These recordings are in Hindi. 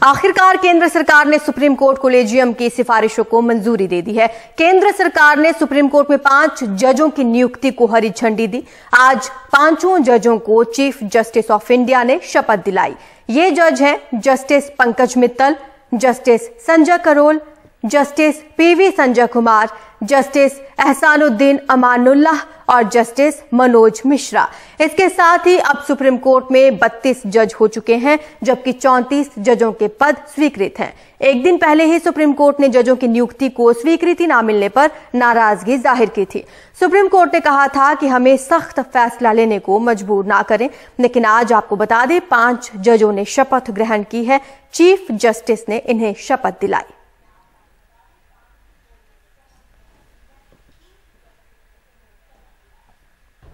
आखिरकार केंद्र सरकार ने सुप्रीम कोर्ट कोलेजियम की सिफारिशों को मंजूरी दे दी है। केंद्र सरकार ने सुप्रीम कोर्ट में 5 जजों की नियुक्ति को हरी झंडी दी। आज 5 जजों को चीफ जस्टिस ऑफ इंडिया ने शपथ दिलाई। ये जज हैं justice Pankaj Mittal, justice Sanjay Karol, justice PV Sanjay Kumar, justice Ahsanuddin Amanullah और जस्टिस मनोज मिश्रा। इसके साथ ही अब सुप्रीम कोर्ट में 32 जज हो चुके हैं, जबकि 34 जजों के पद स्वीकृत हैं। एक दिन पहले ही सुप्रीम कोर्ट ने जजों की नियुक्ति को स्वीकृति न मिलने पर नाराजगी जाहिर की थी। सुप्रीम कोर्ट ने कहा था कि हमें सख्त फैसला लेने को मजबूर ना करें, लेकिन आज आपको बता दें 5 जजों ने शपथ ग्रहण की है। चीफ जस्टिस ने इन्हें शपथ दिलाई।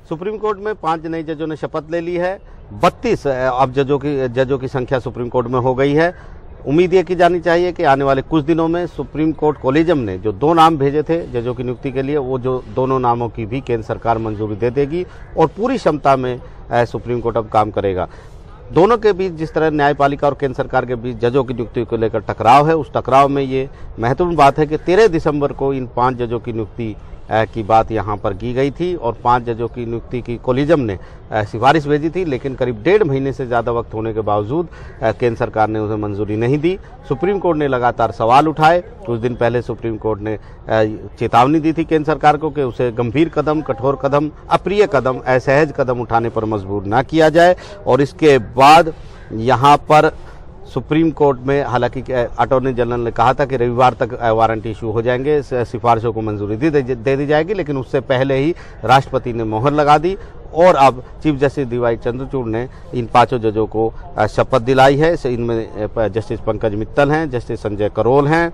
सुप्रीम कोर्ट में 5 नए जजों ने शपथ ले ली है। 32 अब जजों की संख्या सुप्रीम कोर्ट में हो गई है। उम्मीद ये की जानी चाहिए कि आने वाले कुछ दिनों में सुप्रीम कोर्ट कोलेजियम ने जो 2 नाम भेजे थे जजों की नियुक्ति के लिए, वो जो दोनों नामों की भी केंद्र सरकार मंजूरी दे देगी और पूरी क्षमता में सुप्रीम कोर्ट अब काम करेगा। दोनों के बीच जिस तरह न्यायपालिका और केंद्र सरकार के बीच जजों की नियुक्ति को लेकर टकराव है, उस टकराव में ये महत्वपूर्ण बात है कि 13 दिसंबर को इन 5 जजों की नियुक्ति की बात यहाँ पर की गई थी और 5 जजों की नियुक्ति की कोलेजियम ने सिफारिश भेजी थी, लेकिन करीब 1.5 महीने से ज़्यादा वक्त होने के बावजूद केंद्र सरकार ने उसे मंजूरी नहीं दी। सुप्रीम कोर्ट ने लगातार सवाल उठाए। कुछ दिन पहले सुप्रीम कोर्ट ने चेतावनी दी थी केंद्र सरकार को कि उसे गंभीर कदम, कठोर कदम, अप्रिय कदम, असहज कदम उठाने पर मजबूर न किया जाए। और इसके बाद यहाँ पर सुप्रीम कोर्ट में हालांकि अटॉर्नी जनरल ने कहा था कि रविवार तक वारंट इशू हो जाएंगे, सिफारिशों को मंजूरी दे दी जाएगी, लेकिन उससे पहले ही राष्ट्रपति ने मोहर लगा दी और अब चीफ जस्टिस डीवाई चंद्रचूड़ ने इन 5 जजों को शपथ दिलाई है। इनमें जस्टिस पंकज मित्तल हैं, जस्टिस संजय करोल हैं,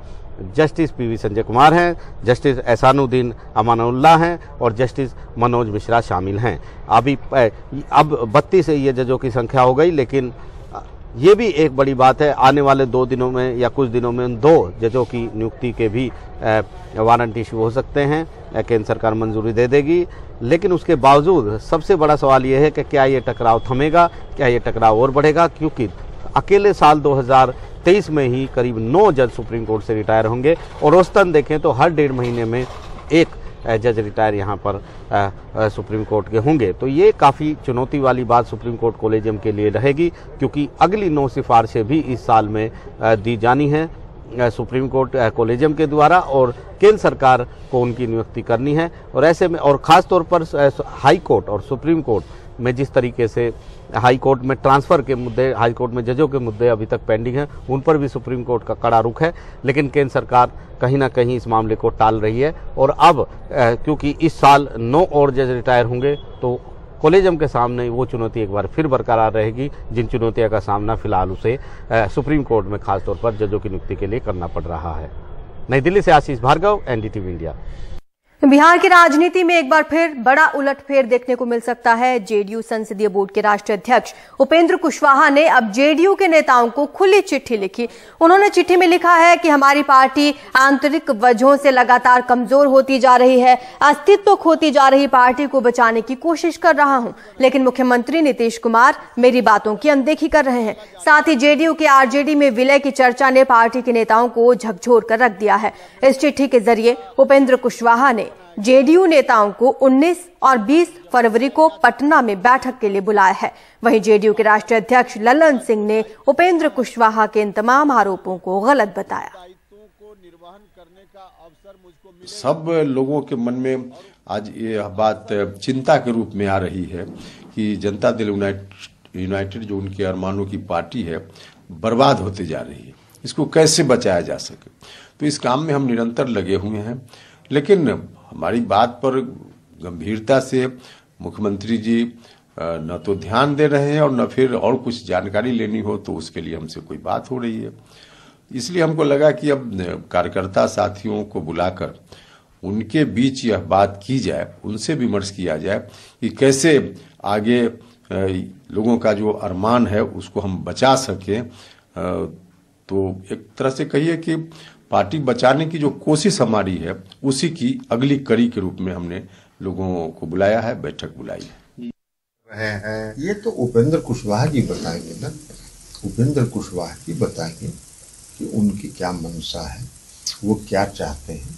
जस्टिस पीवी संजय कुमार हैं, जस्टिस एहसानुद्दीन अमानुल्लाह हैं और जस्टिस मनोज मिश्रा शामिल हैं। अब 32 ये जजों की संख्या हो गई, लेकिन ये भी एक बड़ी बात है, आने वाले 2 दिनों में या कुछ दिनों में 2 जजों की नियुक्ति के भी वारंट इशू हो सकते हैं। केंद्र सरकार मंजूरी दे देगी, लेकिन उसके बावजूद सबसे बड़ा सवाल ये है कि क्या ये टकराव थमेगा, क्या ये टकराव और बढ़ेगा, क्योंकि अकेले साल 2023 में ही करीब 9 जज सुप्रीम कोर्ट से रिटायर होंगे और औसतन देखें तो हर 1.5 महीने में एक जज रिटायर यहाँ पर सुप्रीम कोर्ट के होंगे। तो ये काफ़ी चुनौती वाली बात सुप्रीम कोर्ट कोलेजियम के लिए रहेगी, क्योंकि अगली 9 सिफारिशें भी इस साल में दी जानी है सुप्रीम कोर्ट कोलेजियम के द्वारा और केंद्र सरकार को उनकी नियुक्ति करनी है। और ऐसे में और ख़ास तौर पर हाई कोर्ट और सुप्रीम कोर्ट में जिस तरीके से हाई कोर्ट में ट्रांसफ़र के मुद्दे, हाई कोर्ट में जजों के मुद्दे अभी तक पेंडिंग हैं, उन पर भी सुप्रीम कोर्ट का कड़ा रुख है, लेकिन केंद्र सरकार कहीं ना कहीं इस मामले को टाल रही है। और अब क्योंकि इस साल 9 और जज रिटायर होंगे, तो कोलेजियम के सामने वो चुनौती एक बार फिर बरकरार रहेगी, जिन चुनौतियों का सामना फिलहाल उसे सुप्रीम कोर्ट में खासतौर पर जजों की नियुक्ति के लिए करना पड़ रहा है। नई दिल्ली से आशीष भार्गव, एनडीटीवी इंडिया। बिहार की राजनीति में एक बार फिर बड़ा उलटफेर देखने को मिल सकता है। जेडीयू संसदीय बोर्ड के राष्ट्रीय अध्यक्ष उपेंद्र कुशवाहा ने अब जेडीयू के नेताओं को खुली चिट्ठी लिखी। उन्होंने चिट्ठी में लिखा है कि हमारी पार्टी आंतरिक वजहों से लगातार कमजोर होती जा रही है, अस्तित्व खोती जा रही पार्टी को बचाने की कोशिश कर रहा हूं, लेकिन मुख्यमंत्री नीतीश कुमार मेरी बातों की अनदेखी कर रहे हैं। साथ ही जेडीयू के आरजेडी में विलय की चर्चा ने पार्टी के नेताओं को झकझोर कर रख दिया है। इस चिट्ठी के जरिए उपेंद्र कुशवाहा ने जेडीयू नेताओं को 19 और 20 फरवरी को पटना में बैठक के लिए बुलाया है। वहीं जेडीयू के राष्ट्रीय अध्यक्ष ललन सिंह ने उपेंद्र कुशवाहा के इन तमाम आरोपों को गलत बताया। सब लोगों के मन में आज ये बात चिंता के रूप में आ रही है कि जनता दल यूनाइटेड जो उनके अरमानों की पार्टी है, बर्बाद होते जा रही है। इसको कैसे बचाया जा सके, तो इस काम में हम निरंतर लगे हुए हैं। लेकिन हमारी बात पर गंभीरता से मुख्यमंत्री जी न तो ध्यान दे रहे हैं और न फिर और कुछ जानकारी लेनी हो तो उसके लिए हमसे कोई बात हो रही है। इसलिए हमको लगा कि अब कार्यकर्ता साथियों को बुलाकर उनके बीच यह बात की जाए, उनसे विमर्श किया जाए कि कैसे आगे लोगों का जो अरमान है उसको हम बचा सकें। तो एक तरह से कहिए कि पार्टी बचाने की जो कोशिश हमारी है, उसी की अगली कड़ी के रूप में हमने लोगों को बुलाया है, बैठक बुलाई है। ये तो उपेंद्र कुशवाहा जी बताएंगे ना, उपेंद्र कुशवाहा जी बताएंगे। कि उनकी क्या मंशा है, वो क्या चाहते हैं।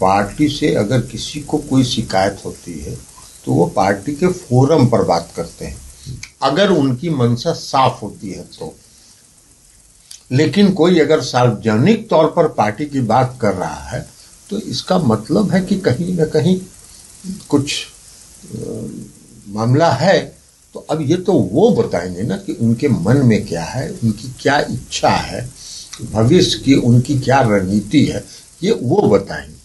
पार्टी से अगर किसी को कोई शिकायत होती है तो वो पार्टी के फोरम पर बात करते हैं, अगर उनकी मंशा साफ होती है तो। लेकिन कोई अगर सार्वजनिक तौर पर पार्टी की बात कर रहा है तो इसका मतलब है कि कहीं न कहीं कुछ मामला है। तो अब ये तो वो बताएंगे ना कि उनके मन में क्या है, उनकी क्या इच्छा है, भविष्य की उनकी क्या रणनीति है, ये वो बताएंगे।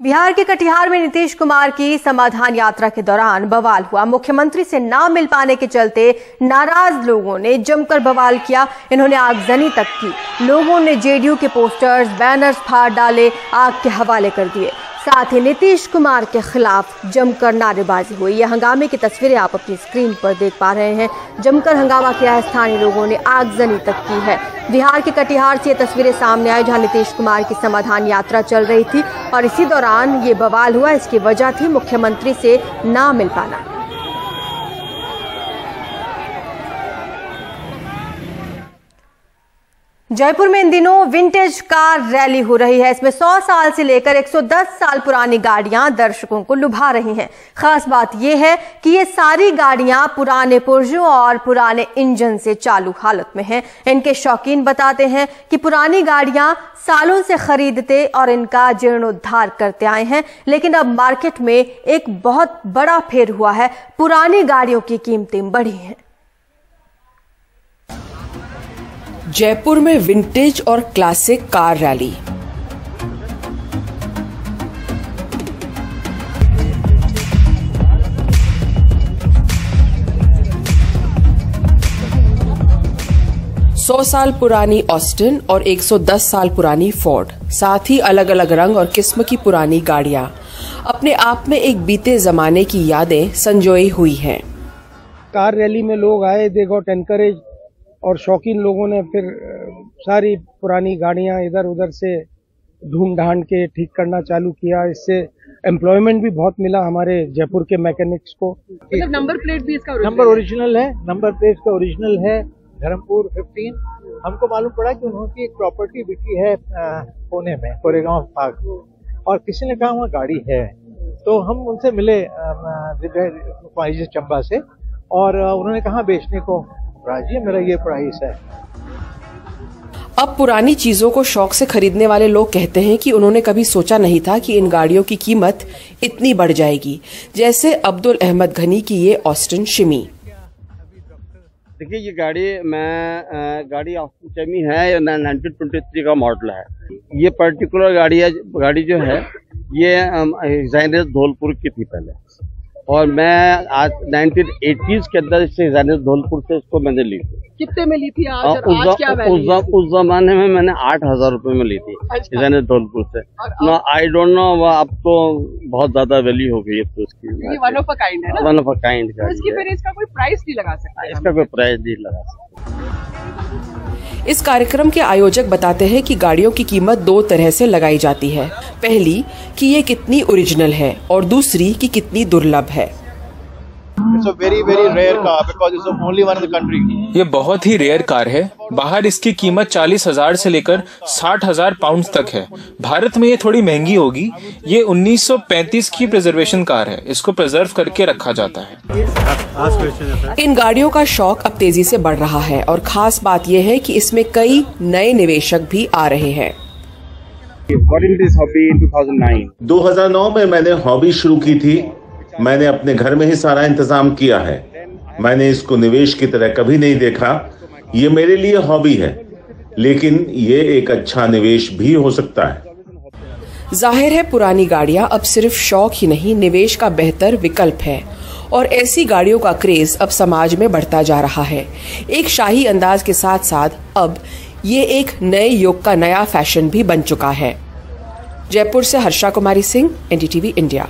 बिहार के कटिहार में नीतीश कुमार की समाधान यात्रा के दौरान बवाल हुआ। मुख्यमंत्री से ना मिल पाने के चलते नाराज लोगों ने जमकर बवाल किया। इन्होंने आगजनी तक की। लोगों ने जेडीयू के पोस्टर्स, बैनर्स फाड़ डाले, आग के हवाले कर दिए। साथ ही नीतीश कुमार के खिलाफ जमकर नारेबाजी हुई। यह हंगामे की तस्वीरें आप अपनी स्क्रीन पर देख पा रहे हैं। जमकर हंगामा किया है, स्थानीय लोगों ने आगजनी तक की है। बिहार के कटिहार से ये तस्वीरें सामने आई जहां नीतीश कुमार की समाधान यात्रा चल रही थी और इसी दौरान ये बवाल हुआ। इसकी वजह थी मुख्यमंत्री से ना मिल पाना। जयपुर में इन दिनों विंटेज कार रैली हो रही है। इसमें 100 साल से लेकर 110 साल पुरानी गाड़ियां दर्शकों को लुभा रही हैं। खास बात यह है कि ये सारी गाड़ियां पुराने पुर्जों और पुराने इंजन से चालू हालत में हैं। इनके शौकीन बताते हैं कि पुरानी गाड़ियां सालों से खरीदते और इनका जीर्णोद्धार करते आए हैं, लेकिन अब मार्केट में एक बहुत बड़ा फेर हुआ है। पुरानी गाड़ियों की कीमतें बढ़ी हैं। जयपुर में विंटेज और क्लासिक कार रैली। सौ साल पुरानी ऑस्टिन और 110 साल पुरानी फोर्ड, साथ ही अलग अलग रंग और किस्म की पुरानी गाड़ियां अपने आप में एक बीते जमाने की यादें संजोई हुई हैं। कार रैली में लोग आए, दे गॉट एनकरेज, और शौकीन लोगों ने फिर सारी पुरानी गाड़ियां इधर उधर से ढूंढ ढांड के ठीक करना चालू किया। इससे एम्प्लॉयमेंट भी बहुत मिला हमारे जयपुर के मैकेनिक्स को। मतलब नंबर प्लेट भी इसका नंबर ओरिजिनल है, नंबर प्लेट का ओरिजिनल है। धर्मपुर 15। हमको मालूम पड़ा कि उन्होंने एक प्रॉपर्टी बिकी है पुणे में, कोरेगांव पार्क, और किसी ने कहा वहाँ गाड़ी है, तो हम उनसे मिले चंबा से, और उन्होंने कहा बेचने को राजी है, मेरा ये प्राइस है। अब पुरानी चीजों को शौक से खरीदने वाले लोग कहते हैं कि उन्होंने कभी सोचा नहीं था कि इन गाड़ियों की कीमत इतनी बढ़ जाएगी, जैसे अब्दुल अहमद घनी की ये ऑस्टिन शिमी। देखिए, ये गाड़ी ऑस्टिन शिमी है, 1923 का मॉडल है। ये पर्टिकुलर गाड़ी जो है ये डिजाइनर धौलपुर की थी पहले, और मैं आज 1980s के अंदर इससे डिजाइनर धौलपुर से इसको मैंने ली थी। कितने में ली थी आज, और आज क्या वैल्यू है? उस जमाने में मैंने 8,000 रुपए में ली थी डिजाइनर धौलपुर से। ना आई डोंट नो, अब तो बहुत ज्यादा वैल्यू हो गई है तो इसकी। ये वन ऑफ अ काइंड है ना? वन ऑफ अ काइंड का। इसकी फिर इसका कोई प्राइस नहीं लगा सकता? इसका कोई प्राइस नहीं लगा सकता। इस कार्यक्रम के आयोजक बताते हैं कि गाड़ियों की कीमत दो तरह से लगाई जाती है। पहली कि ये कितनी ओरिजिनल है, और दूसरी कि कितनी दुर्लभ है। It's a very rare car because it's the only one in the country. ये बहुत ही रेयर कार है। बाहर इसकी कीमत 40,000 से लेकर 60,000 पाउंड तक है। भारत में ये थोड़ी महंगी होगी। ये 1935 की प्रिजर्वेशन कार है, इसको प्रिजर्व करके रखा जाता है। इन गाड़ियों का शौक अब तेजी से बढ़ रहा है, और खास बात यह है कि इसमें कई नए निवेशक भी आ रहे हैं। 2009 में मैंने हॉबी शुरू की थी। मैंने अपने घर में ही सारा इंतजाम किया है। मैंने इसको निवेश की तरह कभी नहीं देखा। ये मेरे लिए हॉबी है, लेकिन ये एक अच्छा निवेश भी हो सकता है। जाहिर है पुरानी गाड़ियां अब सिर्फ शौक ही नहीं, निवेश का बेहतर विकल्प है, और ऐसी गाड़ियों का क्रेज अब समाज में बढ़ता जा रहा है। एक शाही अंदाज के साथ साथ अब ये एक नए युग का नया फैशन भी बन चुका है। जयपुर से हर्षा कुमारी सिंह, NDTV इंडिया।